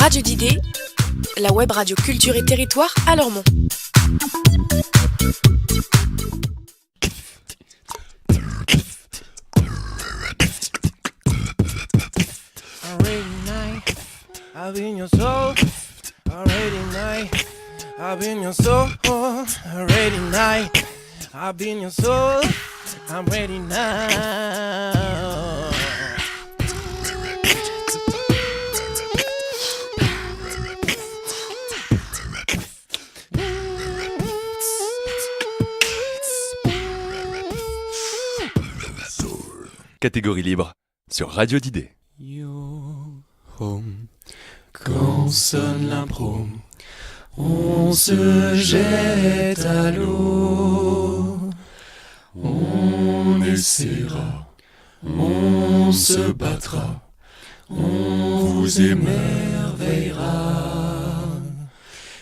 Radio d'idées, la web radio culture et territoire à Lormont. Already night, I've been your soul. Already night, I've been your soul. Already night, I've been your soul. I'm ready now. Catégorie libre sur Radio d'idées. Yo home, quand sonne l'impro, on se jette à l'eau. On essaiera, on se battra, on vous émerveillera.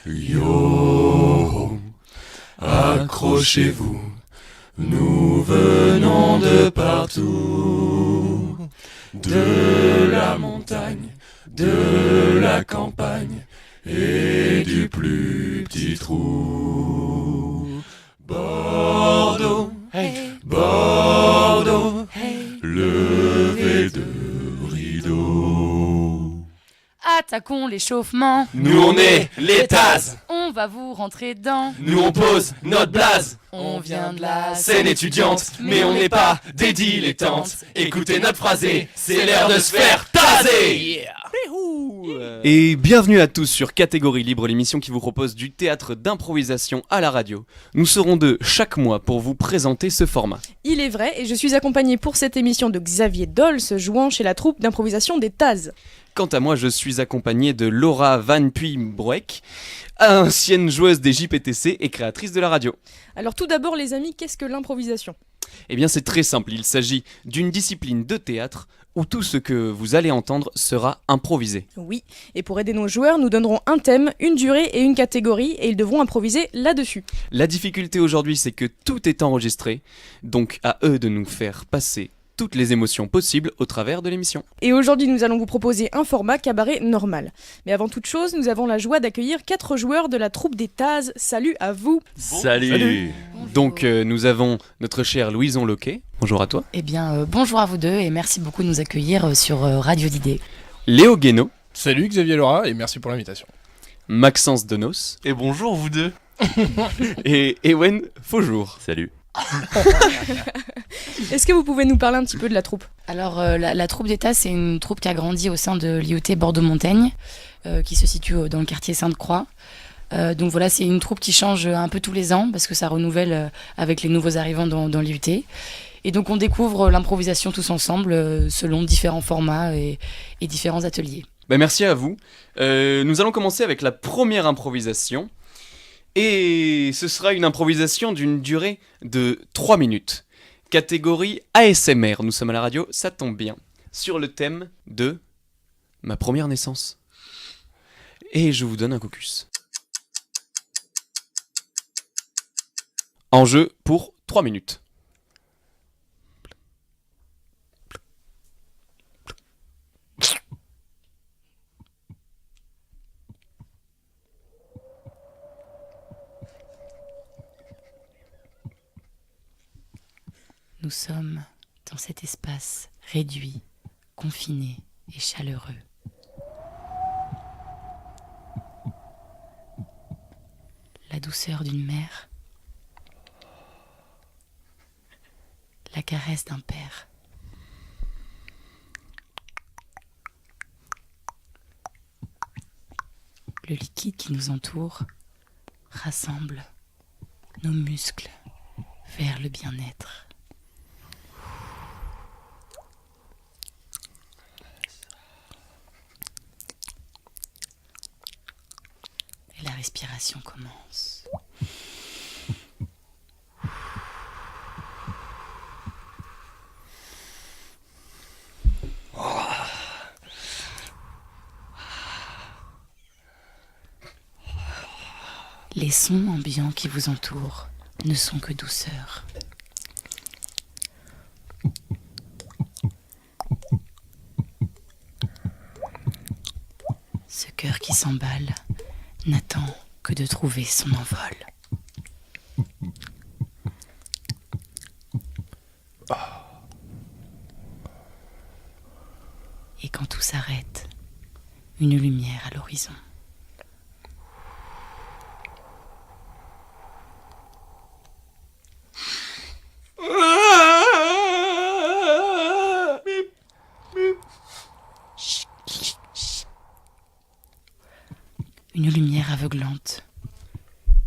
Yo, accrochez-vous, nous venons de partout, de la montagne, de la campagne et du plus petit trou. Bordeaux, hey. Bordeaux, hey. Levez de rideau. Attaquons l'échauffement. Nous on est les Taz. On va vous rentrer dedans. Nous on pose notre blase. On vient de la scène étudiante, mais on n'est pas des dilettantes. Écoutez notre phrasé, c'est l'heure de se faire taser. Et bienvenue à tous sur Catégorie Libre, l'émission qui vous propose du théâtre d'improvisation à la radio. Nous serons deux chaque mois pour vous présenter ce format. Il est vrai, et je suis accompagnée pour cette émission de Xavier Dolce, jouant chez la troupe d'improvisation des Taz. Quant à moi, je suis accompagné de Laura Van Puy-Broek, ancienne joueuse des JPTC et créatrice de la radio. Alors tout d'abord les amis, qu'est-ce que l'improvisation ? Eh bien c'est très simple, il s'agit d'une discipline de théâtre où tout ce que vous allez entendre sera improvisé. Oui, et pour aider nos joueurs, nous donnerons un thème, une durée et une catégorie, et ils devront improviser là-dessus. La difficulté aujourd'hui, c'est que tout est enregistré, donc à eux de nous faire passer toutes les émotions possibles au travers de l'émission. Et aujourd'hui, nous allons vous proposer un format cabaret normal. Mais avant toute chose, nous avons la joie d'accueillir 4 joueurs de la troupe des Taz. Salut à vous. Salut. Donc nous avons notre cher Louison Loquet. Bonjour à toi. Eh bien, bonjour à vous deux et merci beaucoup de nous accueillir sur Radio d'idées. Léo Guénaud. Salut Xavier Laura et merci pour l'invitation. Maxence Donos. Et bonjour vous deux. Et Ewen Faujour. Salut. Est-ce que vous pouvez nous parler un petit peu de la troupe ? Alors, la troupe d'État, c'est une troupe qui a grandi au sein de l'IUT Bordeaux-Montaigne, qui se situe dans le quartier Sainte-Croix. Donc voilà, c'est une troupe qui change un peu tous les ans, parce que ça renouvelle avec les nouveaux arrivants dans l'IUT. Et donc on découvre l'improvisation tous ensemble, selon différents formats et différents ateliers. Merci à vous. Nous allons commencer avec la première improvisation. Et ce sera une improvisation d'une durée de 3 minutes. Catégorie ASMR, nous sommes à la radio, ça tombe bien. Sur le thème de ma première naissance. Et je vous donne un caucus. En jeu pour 3 minutes. Nous sommes dans cet espace réduit, confiné et chaleureux. La douceur d'une mère, la caresse d'un père. Le liquide qui nous entoure rassemble nos muscles vers le bien-être. Et la respiration commence. Les sons ambiants qui vous entourent ne sont que douceur. Ce cœur qui s'emballe n'attend que de trouver son envol. Et quand tout s'arrête, une lumière à l'horizon. Une lumière aveuglante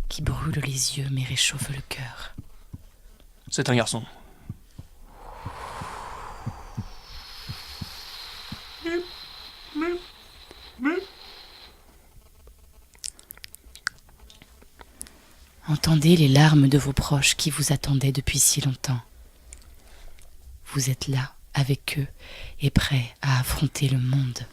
qui brûle les yeux mais réchauffe le cœur. C'est un garçon. Entendez les larmes de vos proches qui vous attendaient depuis si longtemps. Vous êtes là, avec eux, et prêts à affronter le monde.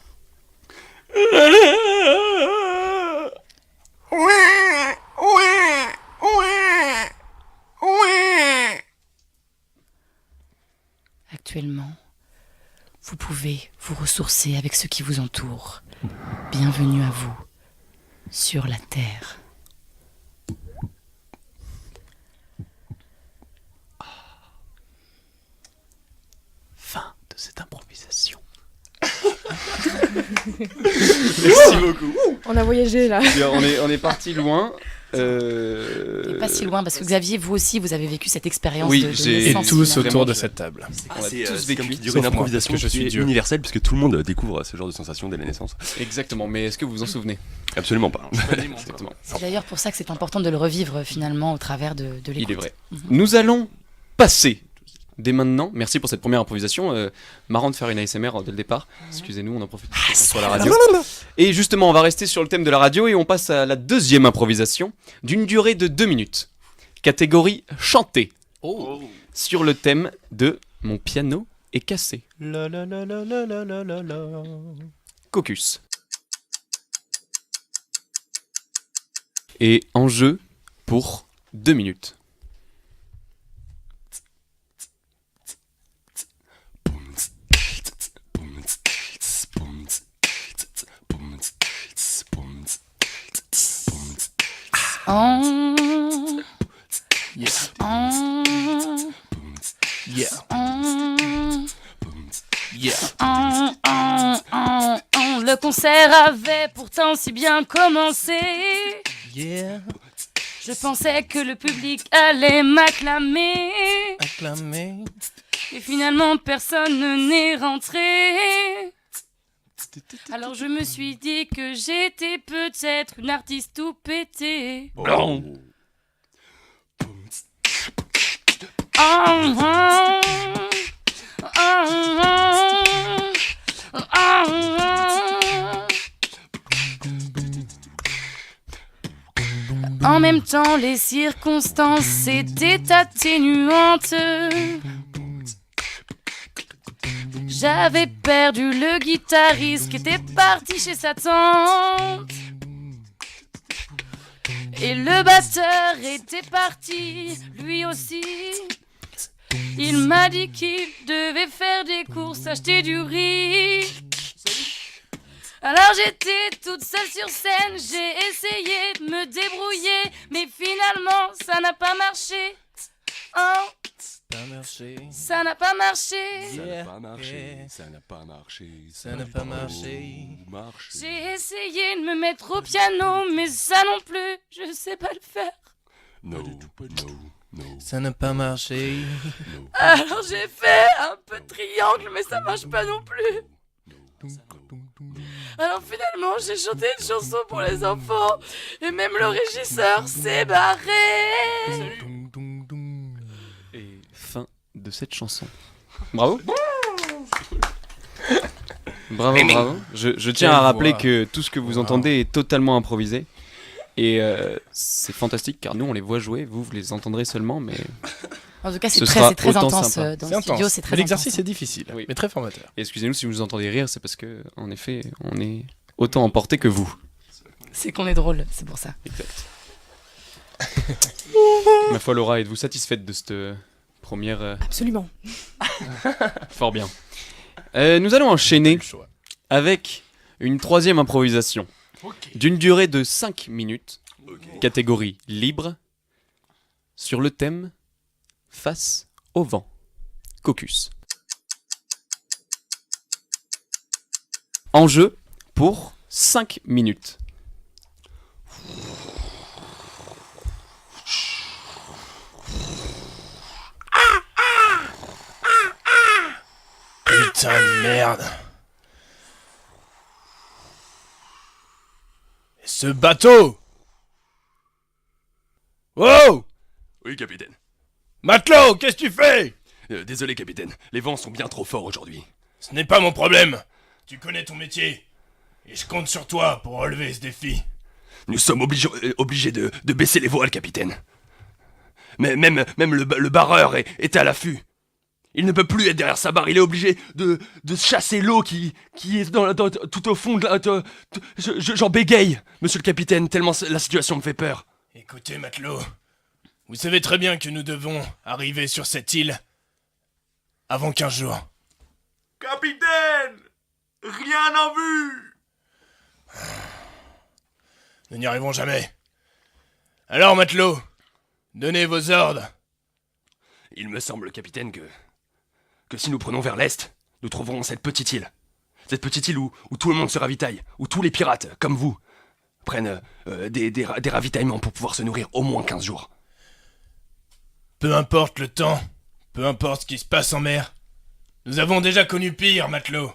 Actuellement, vous pouvez vous ressourcer avec ce qui vous entoure. Bienvenue à vous, sur la Terre. Fin de cette improvisation. Merci beaucoup. On a voyagé là. On est parti loin. Et pas si loin, parce que Xavier, vous aussi, vous avez vécu cette expérience Oui, de j'ai- Et naissance, tous finalement. autour de cette table. On a tous c'est comme vécu. qui dirait Sauf une moi, improvisation parce que je suis qui est Dieu. universelle puisque tout le monde découvre ce genre de sensation dès la naissance. Exactement, mais est-ce que vous vous en souvenez? Absolument pas. Exactement. C'est d'ailleurs pour ça que c'est important de le revivre finalement au travers de l'écoute. Il est vrai. Mhm. Nous allons passer dès maintenant. Merci pour cette première improvisation. Marrant de faire une ASMR dès le départ. Excusez-nous, on en profite pour qu'on soit à la radio. Et justement, on va rester sur le thème de la radio et on passe à la deuxième improvisation d'une durée de 2 minutes. Catégorie chantée. Sur le thème de Mon piano est cassé. Caucus. Et en jeu pour 2 minutes. Oh, Yeah. oh, Yeah. oh, Yeah. Le concert avait pourtant si bien commencé. Yeah, Je pensais que le public allait m'acclamer. acclamé. Et finalement personne n'est rentré. Alors je me suis dit que j'étais peut-être une artiste tout pétée. Oh, oh, oh, oh. En même temps, les circonstances étaient atténuantes. J'avais perdu le guitariste qui était parti chez sa tante. Et le batteur était parti, lui aussi. Il m'a dit qu'il devait faire des courses, acheter du riz. Alors j'étais toute seule sur scène, j'ai essayé de me débrouiller, mais finalement ça n'a pas marché. Oh, Pas marché. ça n'a pas marché. Yeah. pas marché, ça n'a pas marché, Ça n'a pas marché. J'ai essayé de me mettre au piano, mais ça non plus, je sais pas le faire. No. Ça n'a pas marché. Alors j'ai fait un peu de triangle, mais ça marche pas non plus. Alors finalement j'ai chanté une chanson pour les enfants, et même le régisseur s'est barré. Et fin de cette chanson. Bravo. Bravo, bravo. Je tiens à rappeler voix. que tout ce que vous Wow. entendez est totalement improvisé. Et c'est fantastique car nous on les voit jouer, vous les entendrez seulement, mais... En tout cas c'est Ce très, sera c'est très autant intense sympa. dans C'est le studio, intense. c'est très Mais l'exercice intense. est difficile, Oui. mais très formateur. Et excusez-nous si vous nous entendez rire, c'est parce que, en effet, on est autant emporté que vous. C'est qu'on est drôle, c'est pour ça. Exact. Ma foi, Laura, êtes-vous satisfaite de cette première... Absolument. Fort bien. Nous allons enchaîner Le choix. avec une troisième improvisation. d'une durée de 5 minutes, Ok. catégorie libre, sur le thème Face au vent. Caucus. Enjeu pour 5 minutes. Putain de merde. Et ce bateau. Wow! Oui, capitaine. Matelot, qu'est-ce que tu fais? Désolé, capitaine. Les vents sont bien trop forts aujourd'hui. Ce n'est pas mon problème. Tu connais ton métier. Et je compte sur toi pour relever ce défi. Nous sommes obligés de baisser les voiles, capitaine. Mais même le barreur est à l'affût. Il ne peut plus être derrière sa barre. Il est obligé de chasser l'eau qui est tout au fond de la... J'en bégaye, monsieur le capitaine, tellement la situation me fait peur. Écoutez, matelot. Vous savez très bien que nous devons arriver sur cette île avant 15 jours. Capitaine! Rien en vue! Nous n'y arriverons jamais. Alors, matelot, donnez vos ordres. Il me semble, capitaine, que si nous prenons vers l'est, nous trouverons cette petite île. Cette petite île où tout le monde se ravitaille, où tous les pirates, comme vous, prennent des ravitaillements pour pouvoir se nourrir au moins 15 jours. Peu importe le temps, peu importe ce qui se passe en mer, nous avons déjà connu pire, matelot.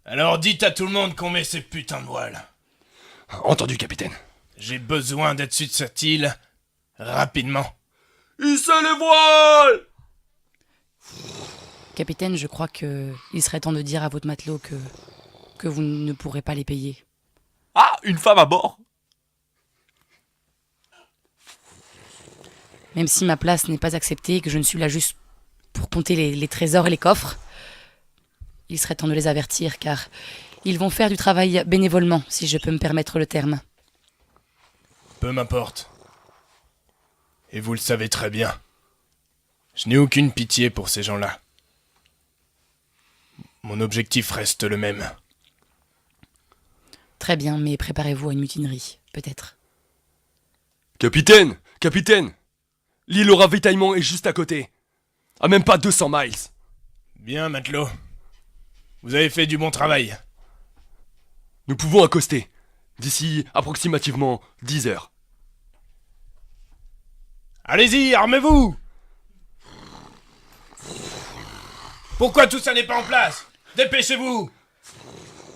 Alors dites à tout le monde qu'on met ces putains de voiles. Entendu, capitaine. J'ai besoin d'être sur cette île rapidement. Hissez les voiles! Capitaine, je crois que il serait temps de dire à votre matelot que vous ne pourrez pas les payer. Ah, une femme à bord! Même si ma place n'est pas acceptée et que je ne suis là juste pour compter les trésors et les coffres, il serait temps de les avertir, car ils vont faire du travail bénévolement, si je peux me permettre le terme. Peu m'importe. Et vous le savez très bien. Je n'ai aucune pitié pour ces gens-là. Mon objectif reste le même. Très bien, mais préparez-vous à une mutinerie, peut-être. Capitaine! Capitaine! L'île au ravitaillement est juste à côté. À même pas 200 miles. Bien, matelot. Vous avez fait du bon travail. Nous pouvons accoster. D'ici approximativement 10 heures. Allez-y, armez-vous! Pourquoi tout ça n'est pas en place? Dépêchez-vous!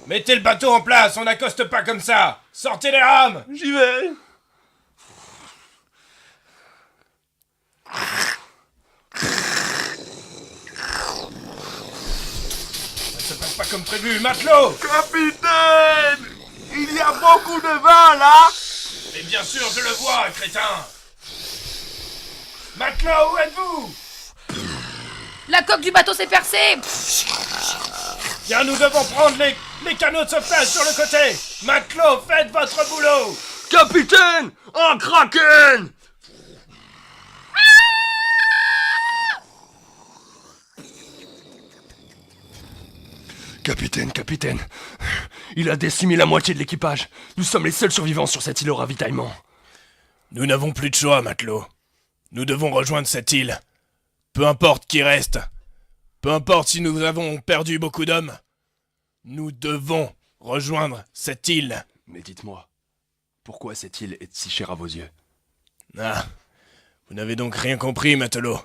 Mettez le bateau en place, on n'accoste pas comme ça! Sortez les rames! J'y vais! Ça se passe pas comme prévu, matelot! Capitaine! Il y a beaucoup de vin là! Mais bien sûr, je le vois, crétin! Matelot, où êtes-vous? La coque du bateau s'est percée! Bien, nous devons prendre les canaux de sauvetage sur le côté! Matelot, faites votre boulot! Capitaine! Un kraken! Capitaine, il a décimé la moitié de l'équipage. Nous sommes les seuls survivants sur cette île au ravitaillement. Nous n'avons plus de choix, matelot. Nous devons rejoindre cette île. Peu importe qui reste. Peu importe si nous avons perdu beaucoup d'hommes. Nous devons rejoindre cette île. Mais dites-moi, pourquoi cette île est si chère à vos yeux? Ah, vous n'avez donc rien compris, matelot.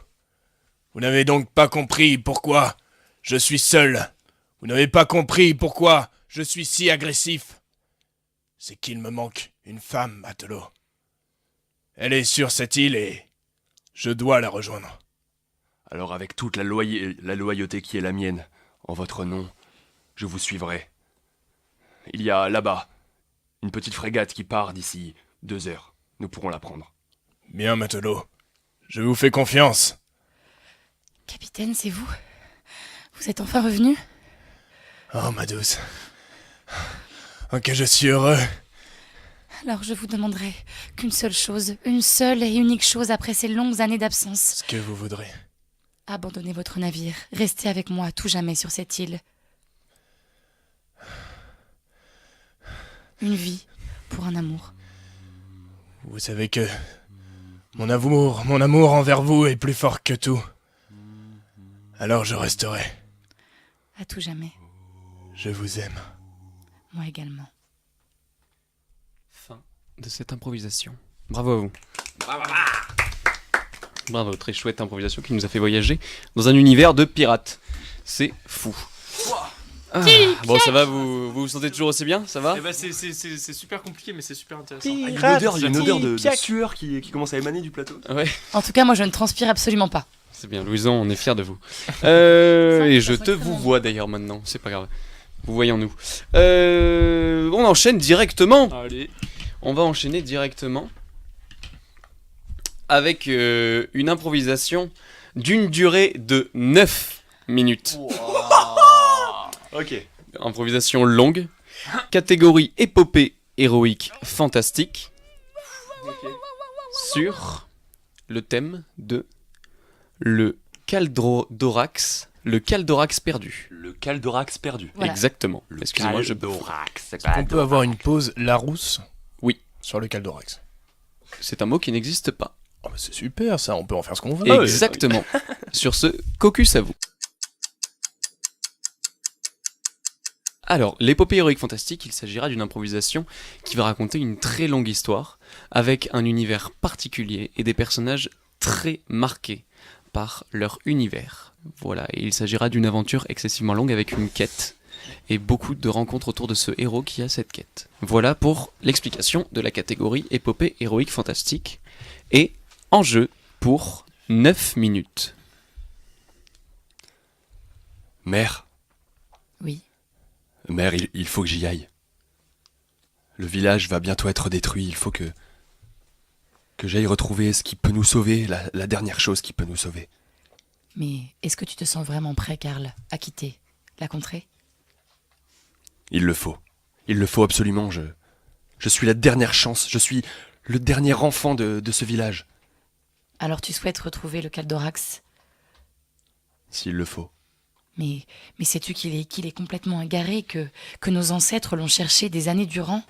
Vous n'avez donc pas compris pourquoi je suis seul. Vous n'avez pas compris pourquoi je suis si agressif. C'est qu'il me manque une femme, matelot. Elle est sur cette île et je dois la rejoindre. Alors avec toute la loyauté qui est la mienne, en votre nom, je vous suivrai. Il y a là-bas une petite frégate qui part d'ici 2 heures. Nous pourrons la prendre. Bien, matelot. Je vous fais confiance. Capitaine, c'est vous? Vous êtes enfin revenu? Oh, ma douce. Oh, que je suis heureux. Alors je vous demanderai qu'une seule chose, une seule et unique chose après ces longues années d'absence. Ce que vous voudrez. Abandonnez votre navire, restez avec moi à tout jamais sur cette île. une vie pour un amour. Vous savez que mon amour envers vous est plus fort que tout. Alors je resterai. À tout jamais. Je vous aime. Moi également. Fin de cette improvisation. Bravo à vous. Bravo, très chouette improvisation qui nous a fait voyager dans un univers de pirates. C'est fou. Ah, bon, ça va, vous sentez toujours aussi bien? Ça va? Eh ben, c'est super compliqué, mais c'est super intéressant. Il y a une odeur de sueur qui commence à émaner du plateau. Ouais, En tout cas, moi je ne transpire absolument pas. c'est bien. Louison, on est fiers de vous. Et je te vous vois d'ailleurs maintenant, c'est pas grave. Vous voyons-nous. On enchaîne directement. Allez. On va enchaîner directement avec une improvisation d'une durée de 9 minutes. Ok. Improvisation longue, catégorie épopée héroïque fantastique, sur le thème de le Caldorax perdu. Le Caldorax perdu. Voilà. Exactement. Excusez-moi, je Caldorax. On peut avoir une pause Larousse? Oui. Sur le Caldorax. C'est un mot qui n'existe pas. Oh, bah c'est super ça, on peut en faire ce qu'on veut. Exactement. Sur ce, caucus à vous. Alors, l'épopée héroïque fantastique, il s'agira d'une improvisation qui va raconter une très longue histoire, avec un univers particulier et des personnages très marqués par leur univers. Voilà, et il s'agira d'une aventure excessivement longue avec une quête, et beaucoup de rencontres autour de ce héros qui a cette quête. Voilà pour l'explication de la catégorie épopée héroïque fantastique, et en jeu pour 9 minutes. Mère, Oui. mère, il faut que j'y aille. Le village va bientôt être détruit, il faut que j'aille retrouver ce qui peut nous sauver, la dernière chose qui peut nous sauver. Mais est-ce que tu te sens vraiment prêt, Karl, à quitter la contrée? Il le faut. Il le faut absolument, je suis la dernière chance, je suis le dernier enfant de ce village. Alors tu souhaites retrouver le Caldorax? S'il le faut. Mais sais-tu qu'il est complètement égaré, que nos ancêtres l'ont cherché des années durant?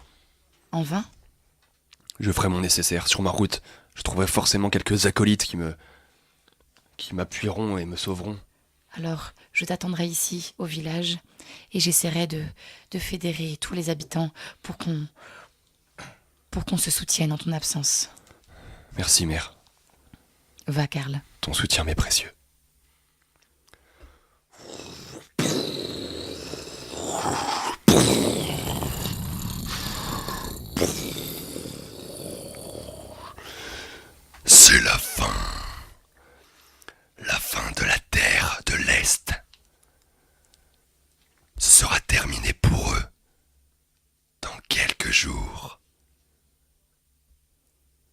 En vain? Je ferai mon nécessaire. Sur ma route, je trouverai forcément quelques acolytes qui m'appuieront et me sauveront. Alors, je t'attendrai ici, au village, et j'essaierai de fédérer tous les habitants pour qu'on se soutienne en ton absence. Merci, mère. Va, Karl. Ton soutien m'est précieux. C'est la fin. La fin de la terre de l'Est. Ce sera terminé pour eux. Dans quelques jours.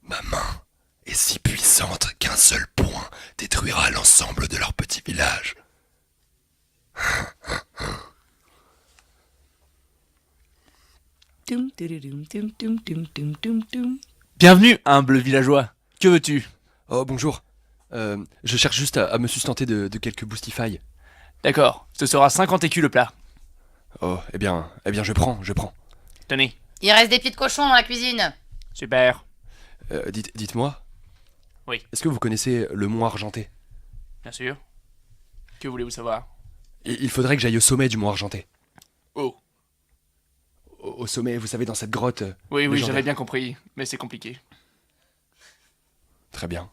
Ma main est si puissante qu'un seul point détruira l'ensemble de leur petit village. Bienvenue, humble villageois. Que veux-tu? Oh, bonjour. Je cherche juste à me sustenter de quelques boostify. D'accord, ce sera 50 écus le plat. Oh, eh bien, je prends. Tenez. Il reste des pieds de cochon dans la cuisine. Super. Dites-moi. Oui. Est-ce que vous connaissez le mont Argenté? Bien sûr. Que voulez-vous savoir? Il faudrait que j'aille au sommet du mont Argenté. Oh. Au sommet, vous savez, dans cette grotte. Oui, légendaire. j'avais bien compris, mais c'est compliqué. Très bien.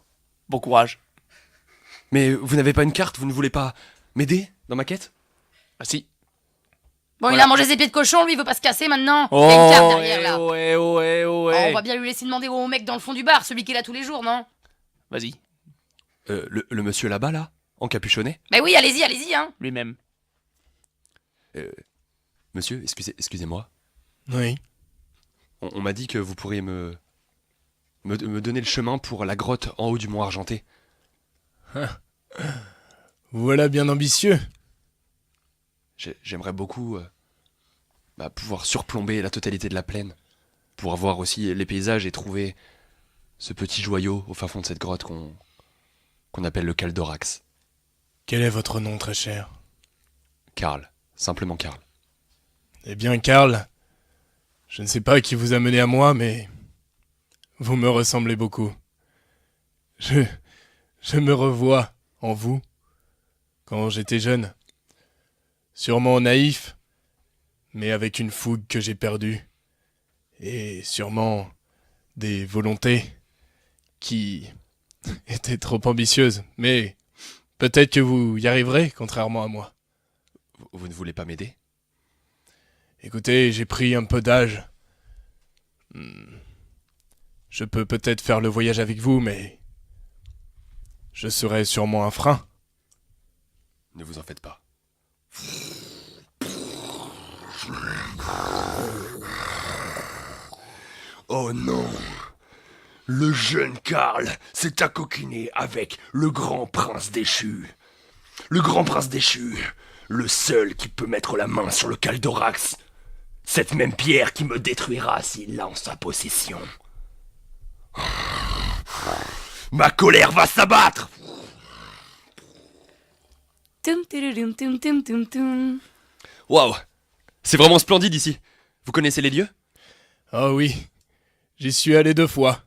Bon courage. Mais vous n'avez pas une carte? Vous ne voulez pas m'aider dans ma quête? Ah si. Bon, il Voilà. a mangé ses pieds de cochon, lui, il veut pas se casser maintenant. Oh, Il y a une carte derrière, là. ouais. Oh, on va bien lui laisser demander au mec dans le fond du bar, celui qui est là tous les jours, non? Vas-y, Le monsieur là-bas, là? Encapuchonné? Mais oui, allez-y, hein. lui-même. Monsieur, excusez-moi. Oui. On m'a dit que vous pourriez me donner le chemin pour la grotte en haut du mont Argenté. Voilà bien ambitieux. J'aimerais beaucoup pouvoir surplomber la totalité de la plaine, pouvoir voir aussi les paysages et trouver ce petit joyau au fin fond de cette grotte qu'on appelle le Caldorax. Quel est votre nom, très cher? Karl, simplement Karl. Eh bien, Karl, Je ne sais pas qui vous a mené à moi, mais vous me ressemblez beaucoup. Je me revois en vous quand j'étais jeune. Sûrement naïf, mais avec une fougue que j'ai perdue. Et sûrement des volontés qui étaient trop ambitieuses. Mais peut-être que vous y arriverez, contrairement à moi. Vous ne voulez pas m'aider? Écoutez, j'ai pris un peu d'âge. Je peux peut-être faire le voyage avec vous, mais je serai sûrement un frein. Ne vous en faites pas. Oh non! Le jeune Karl s'est accoquiné avec le grand prince déchu. Le grand prince déchu, le seul qui peut mettre la main sur le Caldorax. Cette même pierre qui me détruira s'il l'a en sa possession. Ma colère va s'abattre! Tum, tururum, tum, tum, tum, tum. Waouh! C'est vraiment splendide ici. Vous connaissez les lieux? Oh oui, j'y suis allé 2 fois.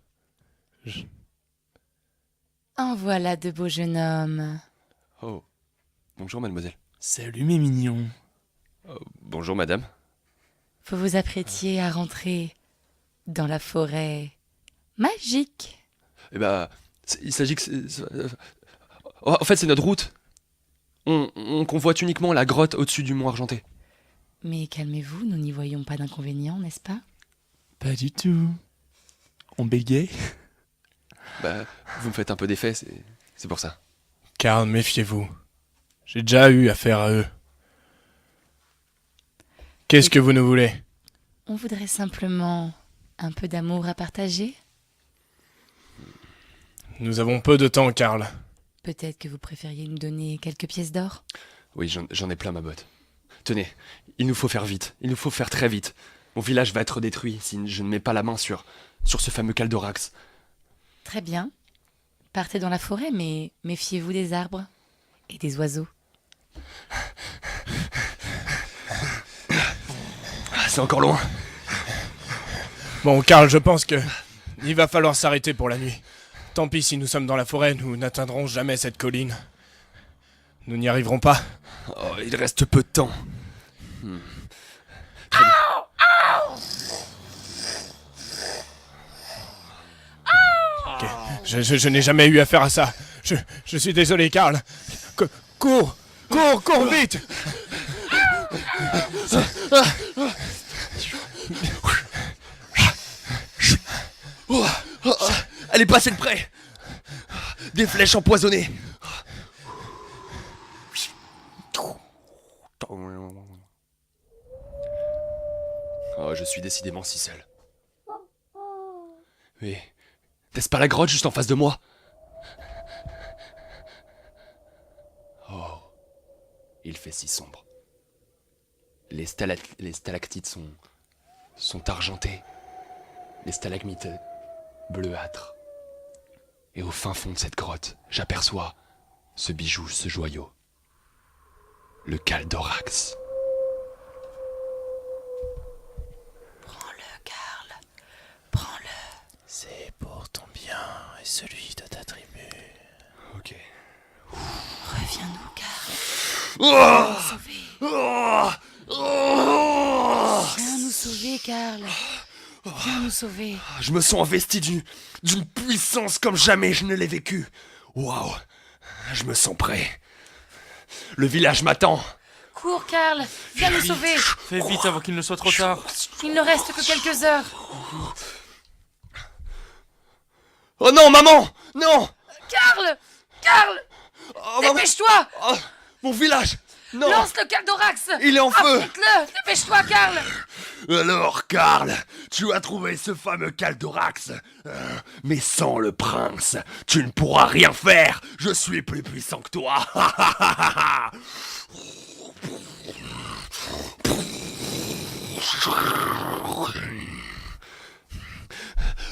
En voilà de beaux jeunes hommes. Oh. Bonjour, mademoiselle. Salut mes mignons. Bonjour, madame. Vous vous apprêtiez à rentrer dans la forêt magique. Eh ben, il s'agit que... En fait, c'est notre route. On convoite uniquement la grotte au-dessus du mont Argenté. Mais calmez-vous, nous n'y voyons pas d'inconvénient, n'est-ce pas? Pas du tout. On bégaye? Bah, vous me faites un peu d'effet, c'est pour ça. Karl, méfiez-vous. J'ai déjà eu affaire à eux. Qu'est-ce que vous nous voulez? On voudrait simplement un peu d'amour à partager. Nous avons peu de temps, Karl. Peut-être que vous préfériez nous donner quelques pièces d'or? Oui, j'en ai plein ma botte. Tenez, il nous faut faire vite. Il nous faut faire très vite. Mon village va être détruit si je ne mets pas la main sur ce fameux Caldorax. Très bien. Partez dans la forêt, mais méfiez-vous des arbres et des oiseaux. C'est encore loin. Bon, Karl, je pense que il va falloir s'arrêter pour la nuit. Tant pis si nous sommes dans la forêt, nous n'atteindrons jamais cette colline. Nous n'y arriverons pas. Oh, il reste peu de temps. Ok. Je n'ai jamais eu affaire à ça. Je suis désolé, Karl. Cours vite. Elle est passée de près. Des flèches empoisonnées. Oh, je suis décidément si seul. Oui. N'est-ce pas la grotte juste en face de moi? Oh. Il fait si sombre. Les stalactites sont argentées. Les stalagmites bleuâtres. Et au fin fond de cette grotte, j'aperçois ce bijou, ce joyau. Le Caldorax. Prends-le, Karl. Prends-le. C'est pour ton bien et celui de ta tribu. Ok. Reviens-nous, Karl. Oh Viens nous sauver, Karl. Viens nous sauver. Je me sens investi d'une puissance comme jamais je ne l'ai vécue. Waouh! Je me sens prêt. Le village m'attend. Cours, Karl. Viens nous sauver. Fais vite avant qu'il ne soit trop tard. Il ne reste que quelques heures. Oh non, maman! Non! Karl! Karl! Oh, maman! Dépêche-toi! Oh, mon village! Non! Lance le Caldorax! Il est en feu! Affronte-le! Dépêche-toi, Karl! Alors, Karl, tu as trouvé ce fameux Caldorax. Mais sans le prince, tu ne pourras rien faire. Je suis plus puissant que toi.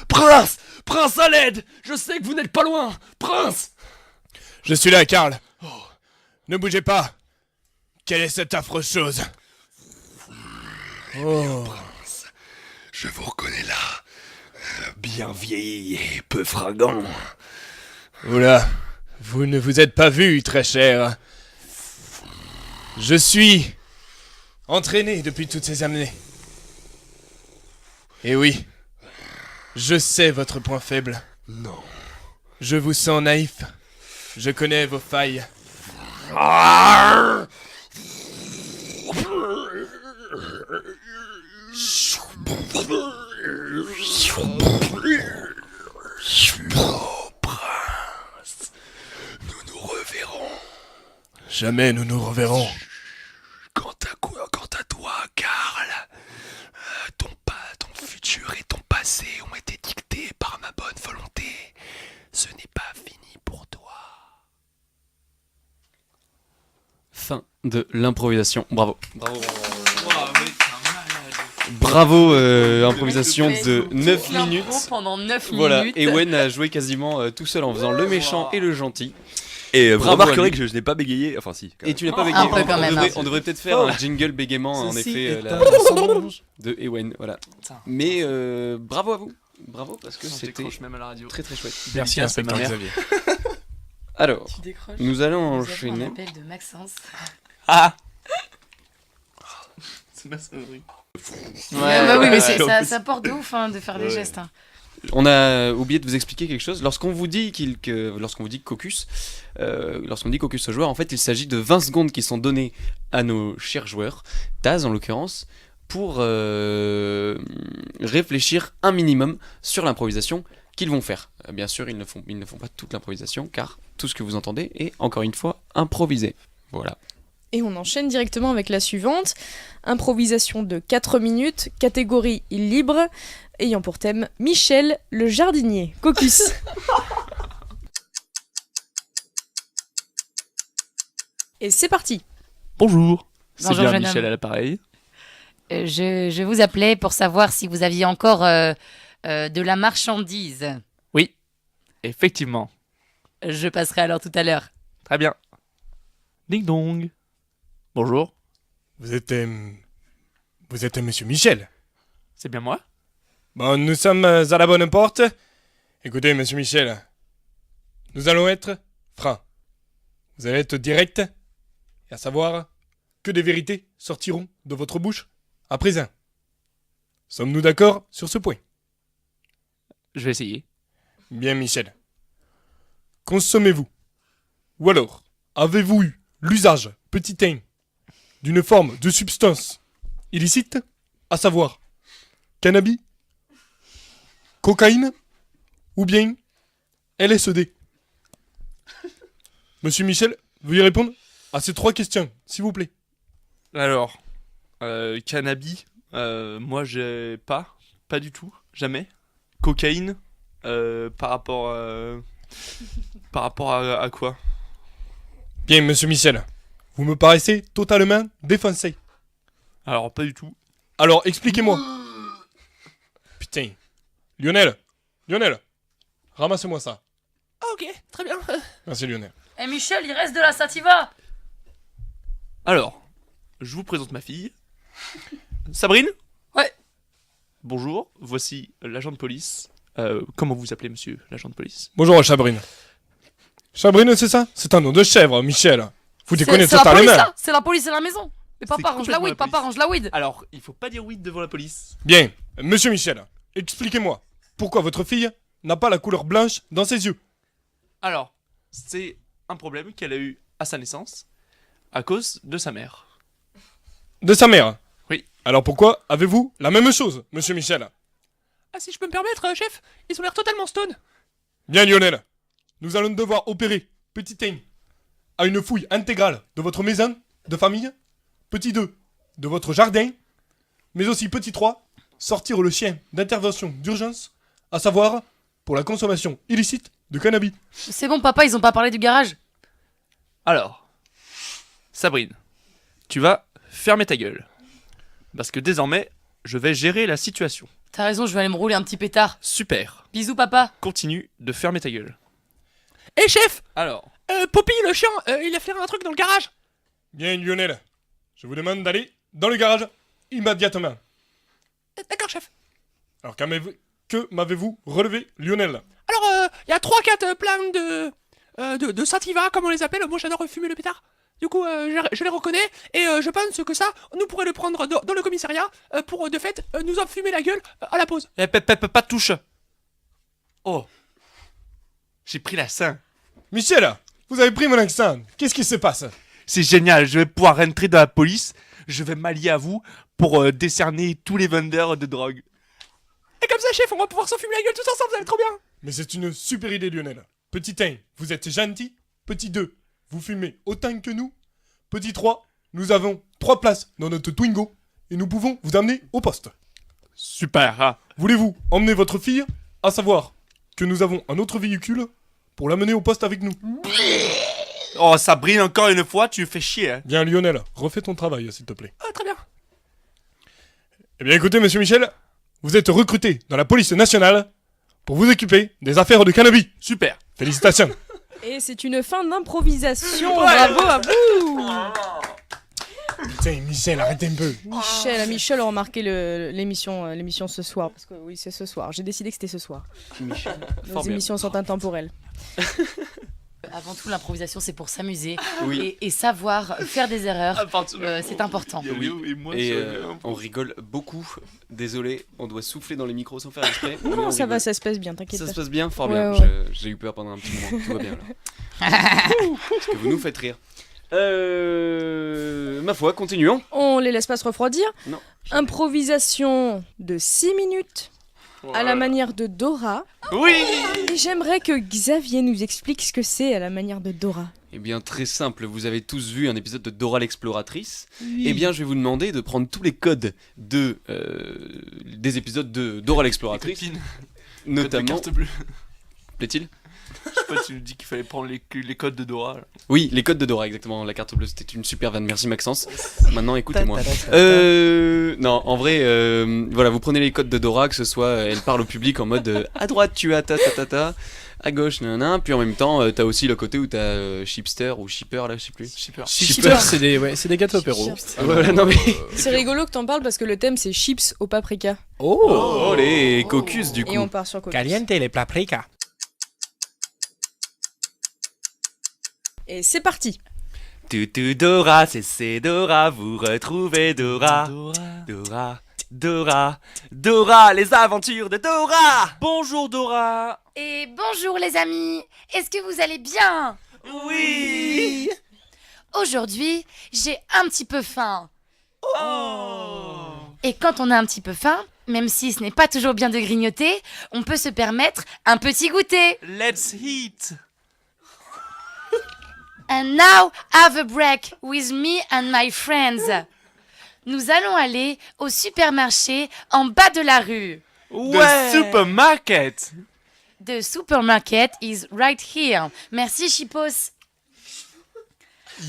Prince! Prince, à l'aide! Je sais que vous n'êtes pas loin! Prince! Je suis là, Karl. Ne bougez pas. Quelle est cette affreuse chose? Oh. Je vous reconnais là. Bien vieilli et peu fragant. Oula, vous ne vous êtes pas vu, très cher. Je suis entraîné depuis toutes ces années. Et oui, je sais votre point faible. Non. Je vous sens naïf. Je connais vos failles. Prince, nous nous reverrons. Jamais nous nous reverrons. Quant à toi, Karl, ton futur et ton passé ont été dictés par ma bonne volonté. Ce n'est pas fini pour toi. Fin de l'improvisation. Bravo. Bravo, improvisation de 9 minutes. Pendant 9 Voilà, minutes. Ewen a joué quasiment tout seul en faisant le méchant et le gentil. Et vous Bravo à remarquerez lui. que je n'ai pas bégayé. Enfin, si. quand Et même. tu n'as pas Un bégayé. peu quand même, hein. On devrait peut-être faire un jingle bégaiement, en effet, de Ewen. Voilà. Mais bravo à vous. Bravo, parce que c'était même à la radio. très très chouette. Merci, inspecteur Xavier. Alors, Tu décroches. nous allons Nous avons un enchaîner. appel de Maxence. Ah c'est ma sonnerie. Bah oui, mais ça porte de ouf de faire des gestes. Hein. On a oublié de vous expliquer quelque chose. Lorsqu'on vous dit lorsqu'on vous dit caucus, lorsqu'on dit caucus aux joueurs, en fait, il s'agit de 20 secondes qui sont données à nos chers joueurs, Taz en l'occurrence, pour réfléchir un minimum sur l'improvisation qu'ils vont faire. Bien sûr, ils ne font pas toute l'improvisation, car tout ce que vous entendez est encore une fois improvisé. Voilà. Et on enchaîne directement avec la suivante. Improvisation de 4 minutes, catégorie libre, ayant pour thème Michel le jardinier. Caucus. Et c'est parti. Bonjour. C'est Bonjour, bien jeune Michel homme. à l'appareil. Je vous appelais pour savoir si vous aviez encore de la marchandise. Oui, effectivement. Je passerai alors tout à l'heure. Très bien. Ding dong. Bonjour, Vous êtes monsieur Michel. c'est bien moi? Bon, nous sommes à la bonne porte. Écoutez, monsieur Michel, nous allons être francs. Vous allez être direct, et à savoir que des vérités sortiront de votre bouche à présent. Sommes-nous d'accord sur ce point? Je vais essayer. Bien, Michel. Consommez-vous, ou alors avez-vous eu l'usage, petit 1, d'une forme de substance illicite, à savoir cannabis, cocaïne ou bien LSD? Monsieur Michel, veuillez répondre à ces 3 questions, s'il vous plaît. Alors, cannabis, moi j'ai pas du tout, jamais. Cocaïne, par rapport à quoi? Bien, monsieur Michel, vous me paraissez totalement défoncé. Alors, pas du tout. Alors, expliquez-moi. Putain. Lionel, ramasse-moi ça. Ok, très bien. Merci Lionel. Eh Michel, il reste de la sativa. Alors, je vous présente ma fille. Sabrine? Ouais. Bonjour, voici l'agent de police. Comment vous appelez, monsieur l'agent de police? Bonjour Chabrine. Chabrine, c'est ça? C'est un nom de chèvre, Michel. Vous déconnez C'est la police totalement. là. C'est la police à la maison. Mais C'est papa range la complètement weed, la papa police. range la weed. Alors, il faut pas dire oui devant la police. Bien, monsieur Michel, expliquez-moi. Pourquoi votre fille n'a pas la couleur blanche dans ses yeux? Alors, c'est un problème qu'elle a eu à sa naissance à cause de sa mère. De sa mère? Oui. Alors pourquoi avez-vous la même chose, monsieur Michel? Ah, si je peux me permettre, chef, ils ont l'air totalement stone. Bien Lionel, nous allons devoir opérer, petit 1, à une fouille intégrale de votre maison de famille, petit 2, de votre jardin, mais aussi petit 3, sortir le chien d'intervention d'urgence, à savoir pour la consommation illicite de cannabis. C'est bon papa, ils ont pas parlé du garage. Alors, Sabrine, tu vas fermer ta gueule. Parce que désormais, je vais gérer la situation. T'as raison, je vais aller me rouler un petit pétard. Super. Bisous papa. Continue de fermer ta gueule. Hé chef, Alors, Poppy le chien, il a fait un truc dans le garage. Bien Lionel, je vous demande d'aller dans le garage immédiatement. D'accord chef. Alors que m'avez-vous relevé, Lionel? Alors, il y a 3-4 plans de sativa, comme on les appelle. Moi, j'adore fumer le pétard. Du coup, je les reconnais, et je pense que ça, nous pourrions le prendre dans le commissariat pour, de fait, nous en fumer la gueule à la pause. Pas de touche. Oh. J'ai pris l'accent. Michel, vous avez pris mon accent. Qu'est-ce qui se passe? C'est génial, je vais pouvoir rentrer dans la police. Je vais m'allier à vous pour décerner tous les vendeurs de drogue. Et comme ça, chef, on va pouvoir s'en fumer la gueule tous ensemble, ça va être trop bien. Mais c'est une super idée, Lionel. Petit 1, vous êtes gentil. Petit 2, vous fumez autant que nous. Petit 3, nous avons 3 places dans notre Twingo et nous pouvons vous amener au poste. Super. Hein. Voulez-vous emmener votre fille? À savoir que nous avons un autre véhicule pour l'amener au poste avec nous. Oh, ça brille encore une fois, tu me fais chier. Hein. Bien, Lionel, refais ton travail, s'il te plaît. Ah, très bien. Eh bien, écoutez, monsieur Michel, vous êtes recruté dans la police nationale pour vous occuper des affaires de cannabis. Super. Félicitations. Et c'est une fin d'improvisation. Bravo à vous. Putain, Michel, arrête un peu. Michel a remarqué l'émission ce soir. Parce que oui, c'est ce soir. J'ai décidé que c'était ce soir. Michel. Nos émissions sont intemporelles. Avant tout, l'improvisation, c'est pour s'amuser Oui. et savoir faire des erreurs. C'est important. On rigole beaucoup. Désolé, on doit souffler dans les micros sans faire exprès. Non, ça va, ça se passe bien, t'inquiète pas. Ça se passe bien, fort Ouais, bien. ouais. J'ai eu peur pendant un petit moment. Tout va bien là. Parce que vous nous faites rire. Ma foi, continuons. On les laisse pas se refroidir. Non. Improvisation de 6 minutes à la manière de Dora. Oui. Et j'aimerais que Xavier nous explique ce que c'est à la manière de Dora. Eh bien, très simple. Vous avez tous vu un épisode de Dora l'exploratrice. Eh bien, je vais vous demander de prendre tous les codes des épisodes de Dora l'exploratrice. Notamment. Carte bleue. Plaît-il? Je sais pas, tu nous dis qu'il fallait prendre les codes de Dora. Là. Oui, les codes de Dora, exactement. La carte bleue, c'était une super vanne. Merci Maxence. Maintenant, écoutez-moi. Non, en vrai, voilà, vous prenez les codes de Dora, que ce soit, elle parle au public en mode à droite, tu as ta, à gauche, nanana. Puis en même temps, t'as aussi le côté où t'as Chipster ou Shipper, là, je sais plus. Shipster, c'est des gâteaux apéro. Voilà, non mais. C'est rigolo que t'en parles parce que le thème c'est chips au paprika. Oh, les caucus du coup. Et on part sur caucus. Caliente les paprika. Et c'est parti. Toutou Dora, c'est Dora, vous retrouvez Dora. Dora, les aventures de Dora. Bonjour Dora. Et bonjour les amis. Est-ce que vous allez bien? Oui. Aujourd'hui, j'ai un petit peu faim. Oh. Et quand on a un petit peu faim, même si ce n'est pas toujours bien de grignoter, on peut se permettre un petit goûter. Let's eat. And now have a break with me and my friends. Nous allons aller au supermarché en bas de la rue. The supermarket. The supermarket is right here. Merci Chipos.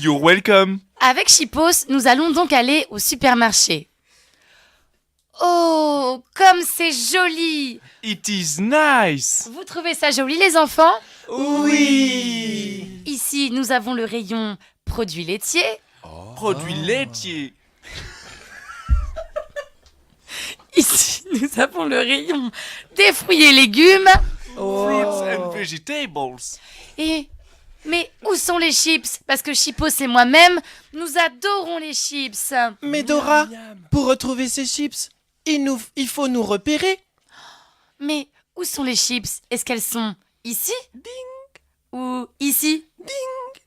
You're welcome. Avec Chipos, nous allons donc aller au supermarché. Oh, comme c'est joli! It is nice. Vous trouvez ça joli les enfants? Oui. Ici, nous avons le rayon produits laitiers. Produits laitiers. Ici, nous avons le rayon des fruits et légumes. Fruits and vegetables. Mais où sont les chips? Parce que Chipos et moi-même, nous adorons les chips. Mais Dora, pour retrouver ces chips, il faut nous repérer. Mais où sont les chips? Est-ce qu'elles sont ici? Ding. Ou ici? Ding.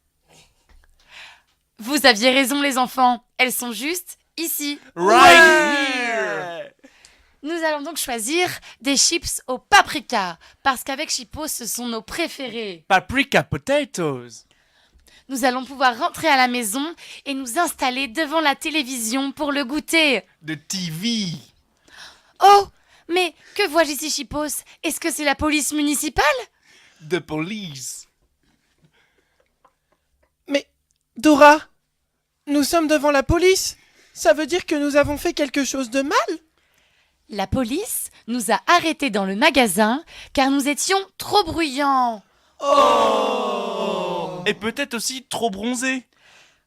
Vous aviez raison les enfants, elles sont juste ici. Right here. Nous allons donc choisir des chips au paprika, parce qu'avec Chipos, ce sont nos préférés. Paprika potatoes. Nous allons pouvoir rentrer à la maison et nous installer devant la télévision pour le goûter. The TV. Oh, mais que vois-je ici, Chipos? Est-ce que c'est la police municipale? The police. Mais Dora, nous sommes devant la police. Ça veut dire que nous avons fait quelque chose de mal? La police nous a arrêtés dans le magasin car nous étions trop bruyants. Oh. Et peut-être aussi trop bronzés.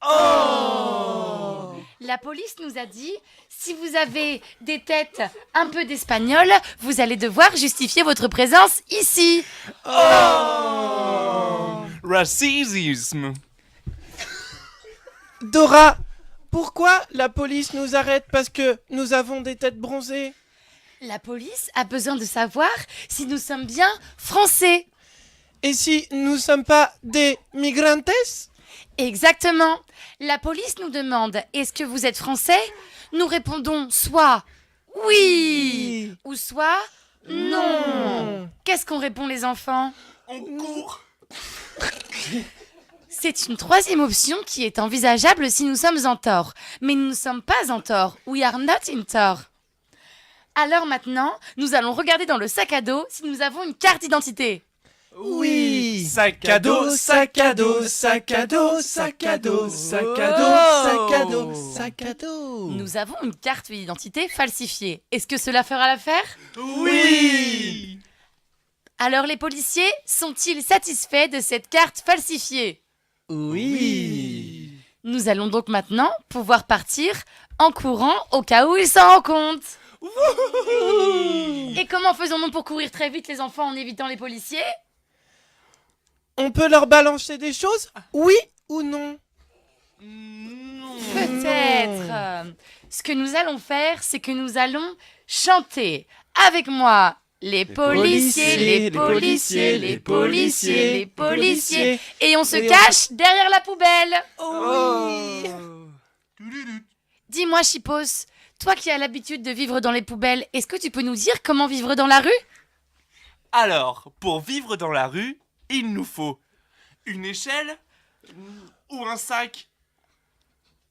Oh. La police nous a dit, si vous avez des têtes un peu d'espagnol, vous allez devoir justifier votre présence ici. Racisme. Dora, pourquoi la police nous arrête parce que nous avons des têtes bronzées? La police a besoin de savoir si nous sommes bien français. Et si nous sommes pas des migrantes? Exactement. La police nous demande, est-ce que vous êtes français? Nous répondons soit oui ou soit non. Qu'est-ce qu'on répond les enfants? On court. C'est une troisième option qui est envisageable si nous sommes en tort. Mais nous ne sommes pas en tort. We are not in tort. Alors maintenant, nous allons regarder dans le sac à dos si nous avons une carte d'identité. Oui. Sac à dos, sac à dos, sac à dos, sac à dos, sac à dos, sac à dos, sac à dos. Nous avons une carte d'identité falsifiée. Est-ce que cela fera l'affaire? Oui. Alors les policiers sont-ils satisfaits de cette carte falsifiée? Oui. Nous allons donc maintenant pouvoir partir en courant au cas où ils s'en rendent compte. Et comment faisons-nous pour courir très vite les enfants en évitant les policiers? On peut leur balancer des choses? Oui ou non? Peut-être. Ce que nous allons faire, c'est que nous allons chanter avec moi. Les policiers, les policiers, les policiers, les policiers. Et on se cache derrière la poubelle. Dis-moi, Chipos, toi qui as l'habitude de vivre dans les poubelles, est-ce que tu peux nous dire comment vivre dans la rue? Alors, pour vivre dans la rue, il nous faut une échelle ou un sac.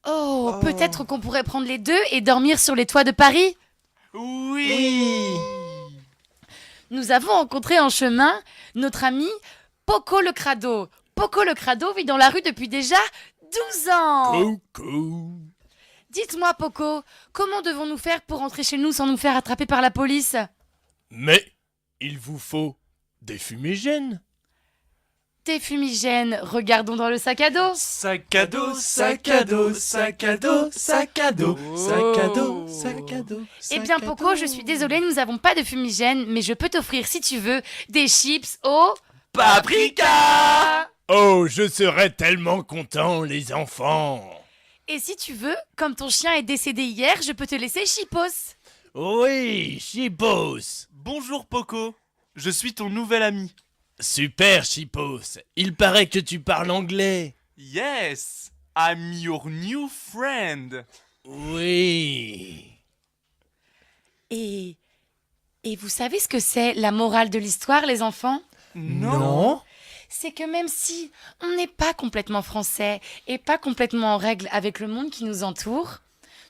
Oh, peut-être qu'on pourrait prendre les deux et dormir sur les toits de Paris? Oui. Nous avons rencontré en chemin notre ami Poco le Crado. Poco le Crado vit dans la rue depuis déjà 12 ans. Coucou. Dites-moi, Poco, comment devons-nous faire pour rentrer chez nous sans nous faire attraper par la police? Mais il vous faut des fumigènes. Des fumigènes, regardons dans le sac à dos. Sac à dos, sac à dos, sac à dos, sac à dos, sac à dos, sac à dos. Eh bien, Poco, je suis désolée, nous n'avons pas de fumigène, mais je peux t'offrir, si tu veux, des chips au paprika. Oh, je serais tellement content, les enfants. Et si tu veux, comme ton chien est décédé hier, je peux te laisser Chipos. Oui, Chipos. Bonjour Poco, je suis ton nouvel ami. Super, Chipos. Il paraît que tu parles anglais. Yes, I'm your new friend. Oui. Et vous savez ce que c'est la morale de l'histoire, les enfants? Non. C'est que même si on n'est pas complètement français et pas complètement en règle avec le monde qui nous entoure,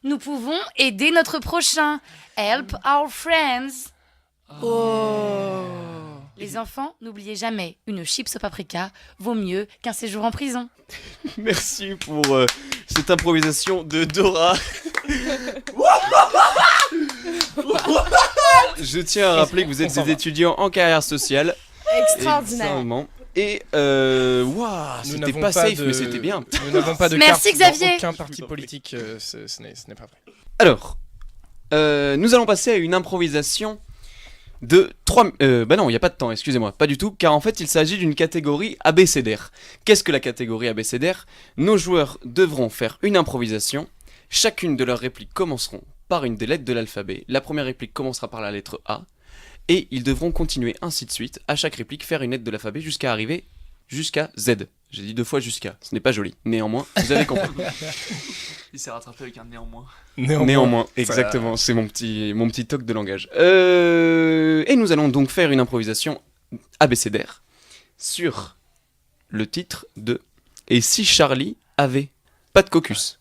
nous pouvons aider notre prochain. Help our friends. Les enfants, n'oubliez jamais, une chips au paprika vaut mieux qu'un séjour en prison. Merci pour cette improvisation de Dora. Je tiens à rappeler que vous êtes des étudiants en carrière sociale. Extraordinaire. Extrêmement. Et waouh, Nous c'était n'avons pas safe, de- mais c'était bien. Nous n'avons pas de Merci, carte Xavier. dans aucun parti politique, ce n'est pas vrai. Alors, nous allons passer à une improvisation de 3... bah non, il n'y a pas de temps, excusez-moi, pas du tout, car en fait il s'agit d'une catégorie abécédaire. Qu'est-ce que la catégorie abécédaire? Nos joueurs devront faire une improvisation, chacune de leurs répliques commenceront par une des lettres de l'alphabet. La première réplique commencera par la lettre A, et ils devront continuer ainsi de suite, à chaque réplique faire une lettre de l'alphabet jusqu'à arriver jusqu'à Z. J'ai dit 2 fois jusqu'à, ce n'est pas joli, néanmoins, vous avez compris. Il s'est rattrapé avec un néanmoins. Néanmoins, exactement, c'est mon petit toc de langage. Et nous allons donc faire une improvisation abécédaire sur le titre de « Et si Charlie avait pas de caucus ?»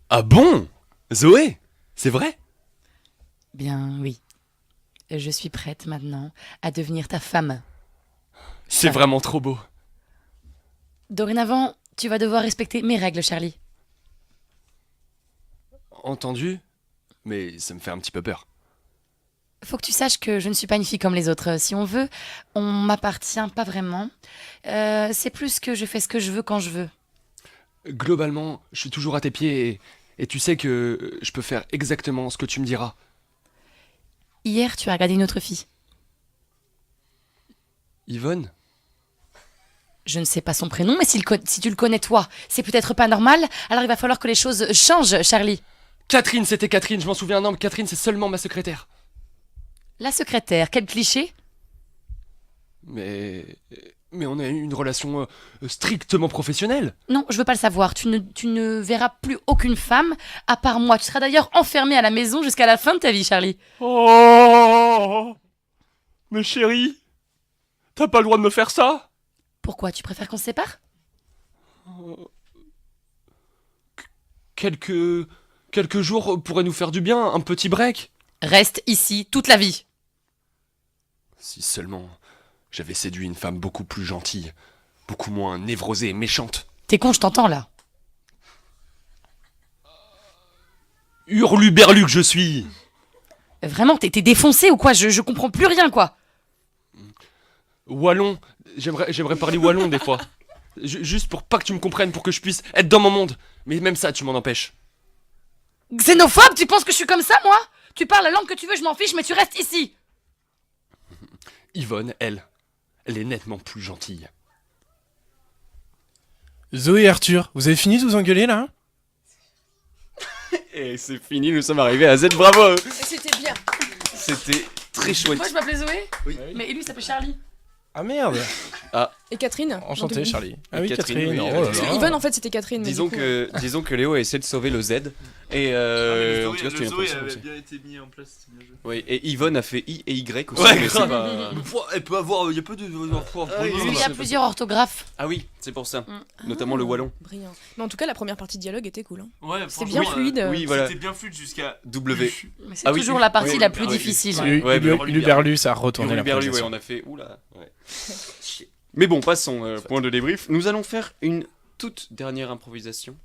Ah bon? Zoé? C'est vrai? Bien, oui. Je suis prête maintenant à devenir ta femme. C'est vraiment trop beau. Dorénavant, tu vas devoir respecter mes règles, Charlie. Entendu? Mais ça me fait un petit peu peur. Faut que tu saches que je ne suis pas une fille comme les autres. Si on veut, on m'appartient pas vraiment. C'est plus que je fais ce que je veux quand je veux. Globalement, je suis toujours à tes pieds et Et tu sais que je peux faire exactement ce que tu me diras. Hier, tu as regardé une autre fille. Yvonne? Je ne sais pas son prénom, mais si tu le connais toi, c'est peut-être pas normal. Alors il va falloir que les choses changent, Charlie. Catherine, c'était Catherine, je m'en souviens. Non, mais Catherine, c'est seulement ma secrétaire. La secrétaire, quel cliché. Mais on a eu une relation strictement professionnelle. Non, je veux pas le savoir. Tu ne verras plus aucune femme à part moi. Tu seras d'ailleurs enfermé à la maison jusqu'à la fin de ta vie, Charlie. Oh, mais chérie, t'as pas le droit de me faire ça. Pourquoi? Tu préfères qu'on se sépare? Quelques jours pourraient nous faire du bien, un petit break. Reste ici toute la vie. Si seulement j'avais séduit une femme beaucoup plus gentille, beaucoup moins névrosée et méchante. T'es con, je t'entends là. Hurluberlu que je suis. Vraiment, t'es défoncé ou quoi? Je comprends plus rien, quoi. Wallon, j'aimerais parler wallon des fois. Juste pour pas que tu me comprennes, pour que je puisse être dans mon monde. Mais même ça, tu m'en empêches. Xénophobe, tu penses que je suis comme ça, moi? Tu parles la langue que tu veux, je m'en fiche, mais tu restes ici. Yvonne, elle est nettement plus gentille. Zoé et Arthur, vous avez fini de vous engueuler là? Et c'est fini, nous sommes arrivés à Z, bravo. C'était bien. C'était très chouette. Moi, je m'appelais Zoé. Oui. Mais lui, il s'appelle Charlie. Ah merde. Et Catherine? Enchanté, Non, Charlie. Ah Et oui, Catherine, Catherine. oui, Oh là Parce que là. Yvonne, en fait, c'était Catherine. mais Disons du coup, que Léo a essayé de sauver le Z. Et en tout cas, c'était une impression aussi. bien été mis en place, c'est bien joué. Oui, et Yvonne a fait I et Y aussi. Ouais, mais c'est grave. pas- Elle peut avoir, il y a peu de. Il y a plusieurs orthographes. Ah oui, c'est pour ça. Notamment le wallon. brillant. Mais en tout cas, la première partie de dialogue était cool. Hein. Ouais, C'était franchement, bien fluide. Oui, voilà. C'était bien fluide jusqu'à W. Mais c'est Ah oui, toujours la partie oui, la plus ah oui. difficile. Ouais, mais Hurluberlu, ça a retourné la Hurluberlu, ouais, projection. on a fait. Oula. Ouais. Mais bon, passons. Point de débrief. Nous allons faire une toute dernière improvisation.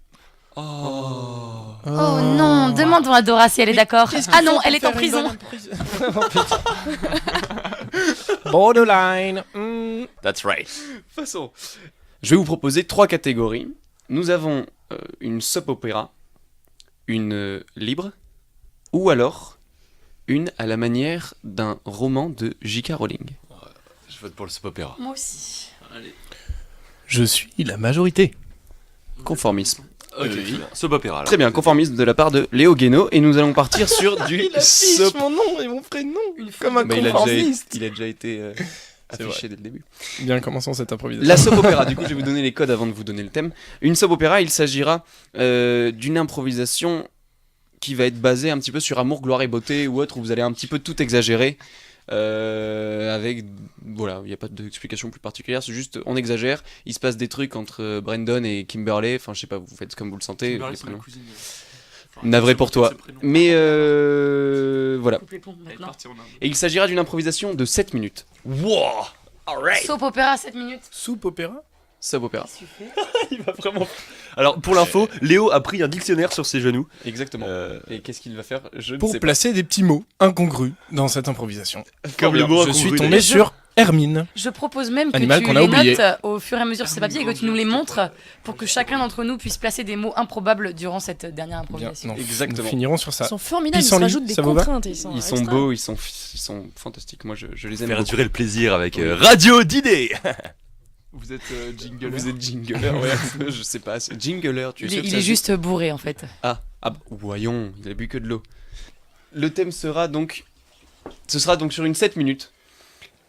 Oh non, demandons à Dora si elle est d'accord. Ah non, elle est en prison. Borderline. That's right. Passons. Je vais vous proposer 3 catégories. Nous avons une soap opéra, une libre, ou alors une à la manière d'un roman de J.K. Rowling. Je vote pour le soap opéra. Moi aussi. Je suis la majorité. Conformisme. Ok, soap opéra. Très bien, conformisme de la part de Léo Guénaud, et nous allons partir sur du Il affiche soap. mon nom et mon prénom comme un Mais il a conformiste. déjà été C'est affiché dès le début. Bien, commençons cette improvisation. La soap opéra, du coup je vais vous donner les codes avant de vous donner le thème. Une soap opéra, il s'agira d'une improvisation qui va être basée un petit peu sur amour, gloire et beauté ou autre, où vous allez un petit peu tout exagérer. Avec voilà, il n'y a pas d'explication plus particulière, c'est juste on exagère, il se passe des trucs entre Brandon et Kimberly, enfin je sais pas, vous faites comme vous le sentez. Kimberly, les c'est la prénoms. cousine. Navré pour toi. Mais voilà. Coupe les ponts Elle est maintenant. partie en Inde. Et il s'agira d'une improvisation de 7 minutes. Wow. Alright. Soap opéra 7 minutes. Soupe opéra. Soap opéra. Il va vraiment. Alors pour l'info, Léo a pris un dictionnaire sur ses genoux. Exactement. Et qu'est-ce qu'il va faire? Je ne Pour sais pas. placer des petits mots incongrus dans cette improvisation. Comme le mot Je suis incongru, tombé d'ailleurs. sur Hermine. Je propose même que Animal tu qu'on a les oublié. notes au fur et à mesure sur ces papiers et que tu nous les montres pour que chacun d'entre nous puisse placer des mots improbables durant cette dernière Bien, improvisation. non, Exactement. Nous finirons sur Ils ça. sont formidables, ils se Pissenlit, rajoutent des ça vous va contraintes. Ils sont extra. beaux, ils sont fantastiques. Moi, je les aime. Faire beaucoup. durer le plaisir avec Radio d'idées. Vous êtes jingler. Vous êtes jingler, ouais. Je sais pas. C'est jingler. Tu sais ce que Il ça est veut juste bourré en fait. Ah, voyons, il a bu que de l'eau. Le thème sera donc. Ce sera donc sur une 7 minutes.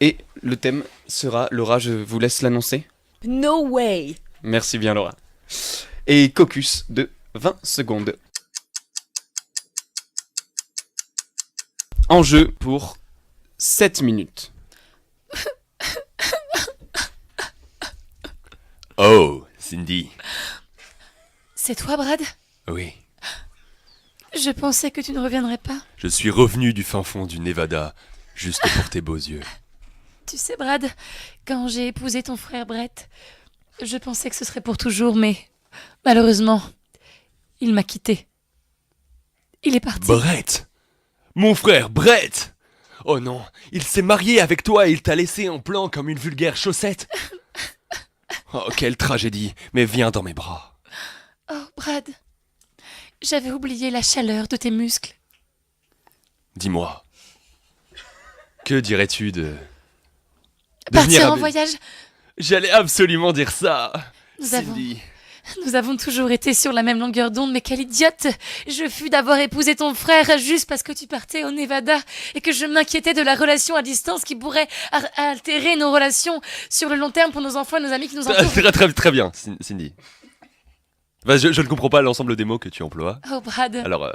Et le thème sera. Laura, je vous laisse l'annoncer. No way. Merci bien, Laura. Et caucus de 20 secondes. En jeu pour 7 minutes. Oh, Cindy. C'est toi, Brad? Oui, Je pensais que tu ne reviendrais pas. je suis revenu du fin fond du Nevada, juste pour tes beaux yeux. Tu sais, Brad, quand j'ai épousé ton frère Brett, je pensais que ce serait pour toujours, mais malheureusement, il m'a quitté. Il est parti. Brett. Mon frère Brett. Oh non, il s'est marié avec toi et il t'a laissé en plan comme une vulgaire chaussette. Oh, quelle tragédie. Mais viens dans mes bras. Oh, Brad, J'avais oublié la chaleur de tes muscles. Dis-moi, que dirais-tu de Partir en avec- voyage. J'allais absolument dire ça. Nous avons, Cindy. nous avons toujours été sur la même longueur d'onde, mais quelle idiote! Je fus d'avoir épousé ton frère juste parce que tu partais au Nevada et que je m'inquiétais de la relation à distance qui pourrait altérer nos relations sur le long terme pour nos enfants et nos amis qui nous entourent. Très bien, Cindy. Bah, je ne comprends pas l'ensemble des mots que tu emploies. Oh, Brad. Alors,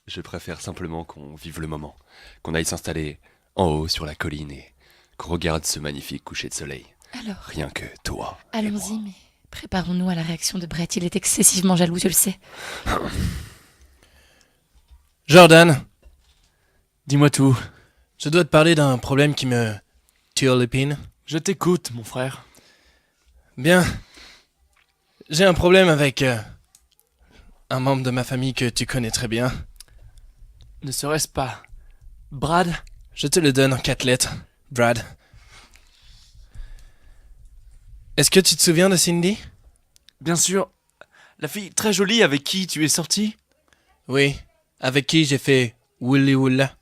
je préfère simplement qu'on vive le moment. Qu'on aille s'installer en haut sur la colline et qu'on regarde ce magnifique coucher de soleil. Alors, Rien que toi. allons-y, mais préparons-nous à la réaction de Brett. Il est excessivement jaloux, je le sais. Jordan, dis-moi tout. Je dois te parler d'un problème qui me turlupine. Je t'écoute, mon frère. Bien. J'ai un problème avec un membre de ma famille que tu connais très bien. Ne serait-ce pas Brad? Je te le donne en 4 lettres. Brad. Est-ce que tu te souviens de Cindy? Bien sûr. La fille très jolie avec qui tu es sorti? Oui, avec qui j'ai fait Wooly Woola.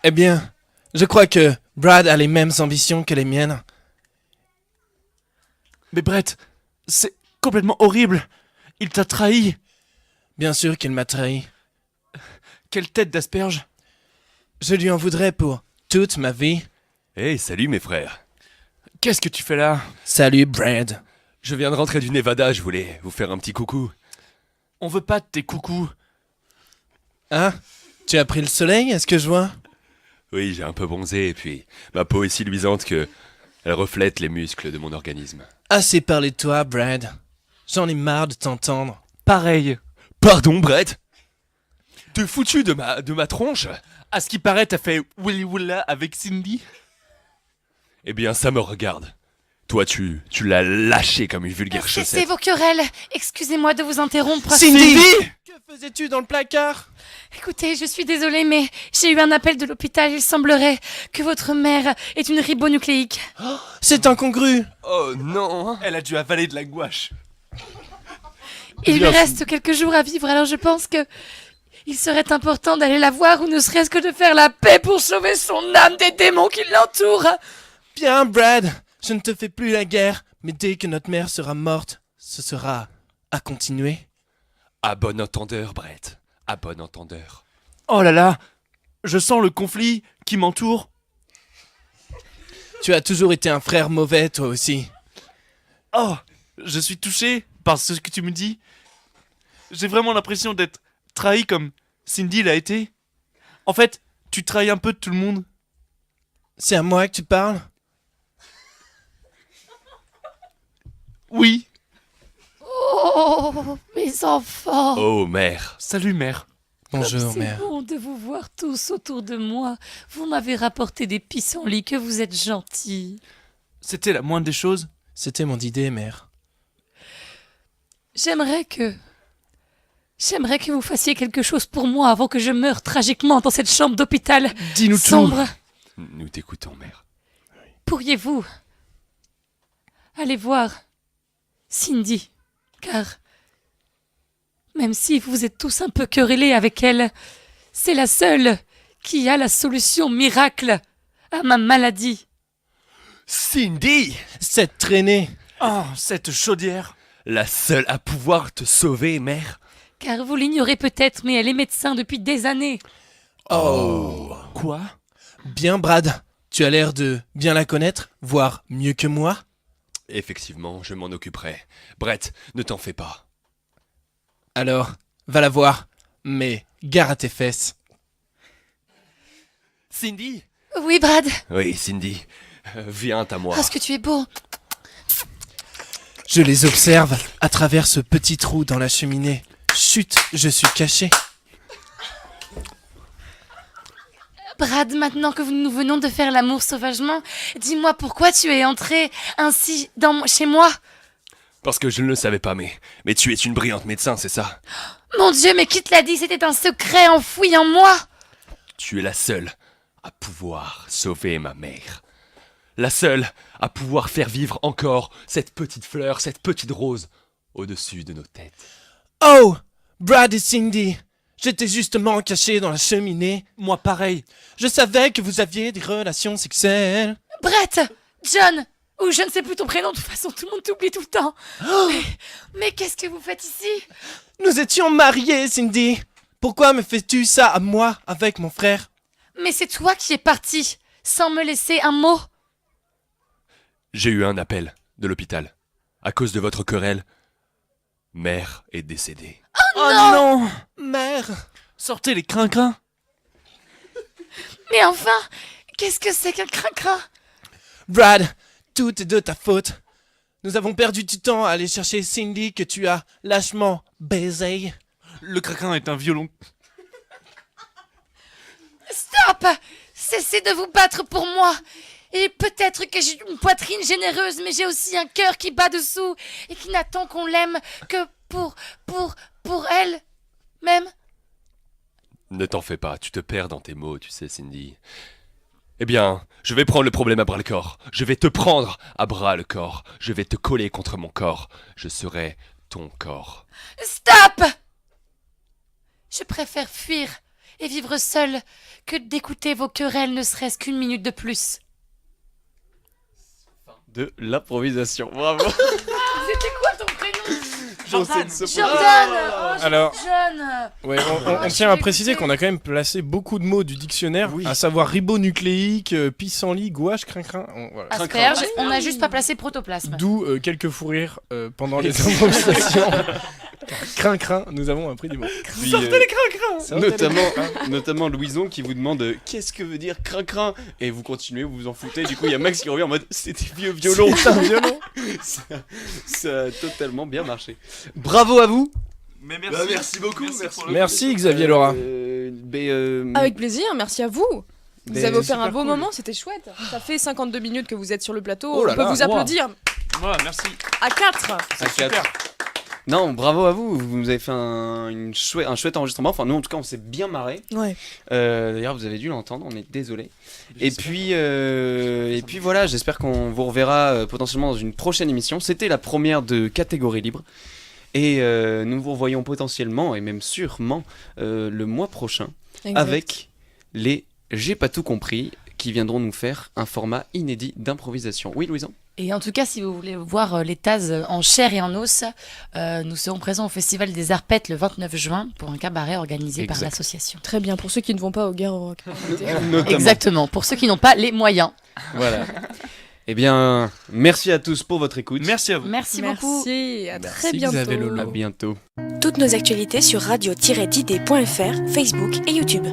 Eh bien, je crois que Brad a les mêmes ambitions que les miennes. Mais Brett, c'est complètement horrible. Il t'a trahi. Bien sûr qu'il m'a trahi. Quelle tête d'asperge. Je lui en voudrais pour toute ma vie. Hey, salut mes frères. Qu'est-ce que tu fais là? Salut, Brad. Je viens de rentrer du Nevada, je voulais vous faire un petit coucou. On veut pas de tes coucous. Hein? Tu as pris le soleil, est-ce que je vois? Oui, j'ai un peu bronzé et puis ma peau est si luisante que elle reflète les muscles de mon organisme. Assez parlé de toi, Brad. J'en ai marre de t'entendre. Pareil. Pardon, Brett? Te foutu de ma tronche? À ce qui paraît, t'as fait Willy Willa avec Cindy? Eh bien, ça me regarde. Toi, tu l'as lâché comme une vulgaire Cessez chaussette. vos querelles. Excusez-moi de vous interrompre. Cindy! Que faisais-tu dans le placard? Écoutez, je suis désolée, mais j'ai eu un appel de l'hôpital. Il semblerait que votre mère est une ribonucléique. C'est incongru. Oh non! Elle a dû avaler de la gouache. Il lui reste quelques jours à vivre, alors je pense que il serait important d'aller la voir ou ne serait-ce que de faire la paix pour sauver son âme des démons qui l'entourent. Bien, Brad. Je ne te fais plus la guerre, mais dès que notre mère sera morte, ce sera à continuer. À bon entendeur, Brett. À bon entendeur. Oh là là, je sens le conflit qui m'entoure. Tu as toujours été un frère mauvais, toi aussi. Oh, je suis touché par ce que tu me dis. J'ai vraiment l'impression d'être trahi comme Cindy l'a été. En fait, tu trahis un peu de tout le monde. C'est à moi que tu parles? Oui. Oh, mes enfants. Oh, mère. Salut, mère. Bonjour, C'est mère. bon de vous voir tous autour de moi. Vous m'avez rapporté des pissenlits, que vous êtes gentils. C'était la moindre des choses. C'était mon idée, mère. J'aimerais que vous fassiez quelque chose pour moi avant que je meure tragiquement dans cette chambre d'hôpital Dis-nous tout. sombre. Nous t'écoutons, mère. Pourriez-vous aller voir Cindy, car même si vous êtes tous un peu querellés avec elle, c'est la seule qui a la solution miracle à ma maladie. Cindy! Cette traînée. Oh, cette chaudière. La seule à pouvoir te sauver, mère. Car vous l'ignorez peut-être, mais elle est médecin depuis des années. Oh. Quoi? Bien, Brad. Tu as l'air de bien la connaître, voire mieux que moi. Effectivement, je m'en occuperai. Brett, ne t'en fais pas. Alors, va la voir, mais gare à tes fesses. Cindy? Oui, Brad. Oui, Cindy, viens à moi. Oh, ce que tu es beau. Je les observe à travers ce petit trou dans la cheminée. Chut, je suis caché. Brad, maintenant que nous venons de faire l'amour sauvagement, dis-moi pourquoi tu es entré ainsi chez moi. Parce que je ne le savais pas, mais tu es une brillante médecin, c'est ça? Mon Dieu, mais qui te l'a dit? C'était un secret enfoui en moi. Tu es la seule à pouvoir sauver ma mère. La seule à pouvoir faire vivre encore cette petite fleur, cette petite rose, au-dessus de nos têtes. Oh, Brad et Cindy, j'étais justement caché dans la cheminée. Moi, pareil. Je savais que vous aviez des relations sexuelles. Brett, John, ou je ne sais plus ton prénom, de toute façon tout le monde t'oublie tout le temps. Mais qu'est-ce que vous faites ici? Nous étions mariés, Cindy. Pourquoi me fais-tu ça à moi avec mon frère? Mais c'est toi qui es parti, sans me laisser un mot. J'ai eu un appel de l'hôpital. À cause de votre querelle, mère est décédée. Oh non, mère. Sortez les crin-crins. Mais enfin, qu'est-ce que c'est qu'un crin-crin? Brad, tout est de ta faute. Nous avons perdu du temps à aller chercher Cindy que tu as lâchement baisé. Le crin-crin est un violon. Stop! Cessez de vous battre pour moi. Et peut-être que j'ai une poitrine généreuse, mais j'ai aussi un cœur qui bat dessous et qui n'attend qu'on l'aime que pour elle même. Ne t'en fais pas, tu te perds dans tes mots, tu sais, Cindy. Eh bien, je vais prendre le problème à bras le corps. Je vais te prendre à bras le corps. Je vais te coller contre mon corps. Je serai ton corps. Stop! Je préfère fuir et vivre seule que d'écouter vos querelles ne serait-ce qu'une minute de plus. De l'improvisation. Bravo. C'était quoi ton prénom? Jordan. Jordan. Alors, John. ouais, on tient à préciser qu'on a quand même placé beaucoup de mots du dictionnaire, à savoir ribonucléique, pissenlit, gouache, crin-crin. Voilà. Asperge, on n'a juste pas placé protoplasme. D'où quelques fous rires pendant les improvisations. Crin-crin, nous avons appris du mot. Puis, Sortez les crin-crins. notamment Louison qui vous demande qu'est-ce que veut dire crin-crin, et vous continuez, vous vous en foutez. Du coup, il y a Max qui revient en mode c'était vieux violon. C'est un violon. ça a totalement bien marché. Bravo à vous. Mais merci. Bah, merci beaucoup. Merci Xavier Laura. Avec plaisir, merci à vous. Vous Mais avez offert un super beau cool. moment, c'était chouette. Ça fait 52 minutes que vous êtes sur le plateau. Oh là On peut là, vous applaudir Voilà, merci. à 4. À quatre. Non, bravo à vous. Vous nous avez fait un chouette enregistrement. Enfin, nous, en tout cas, on s'est bien marré. Ouais. D'ailleurs, vous avez dû l'entendre. On est désolé. Et puis voilà. J'espère qu'on vous reverra potentiellement dans une prochaine émission. C'était la première de Catégorie Libre. Et nous vous revoyons potentiellement et même sûrement le mois prochain avec les J'ai pas tout compris qui viendront nous faire un format inédit d'improvisation. Oui, Louison? Et en tout cas, si vous voulez voir les Taz en chair et en os, nous serons présents au Festival des Arpettes le 29 juin pour un cabaret organisé par Exact. l'association. Très bien, pour ceux qui ne vont pas au Gare au Rock. Notamment. Exactement, pour ceux qui n'ont pas les moyens. Voilà. Eh bien, merci à tous pour votre écoute. Merci à vous. Merci beaucoup. Merci, à très Merci, bientôt. Xavier Lolo. À bientôt. Toutes nos actualités sur radio-didée.fr, Facebook et YouTube.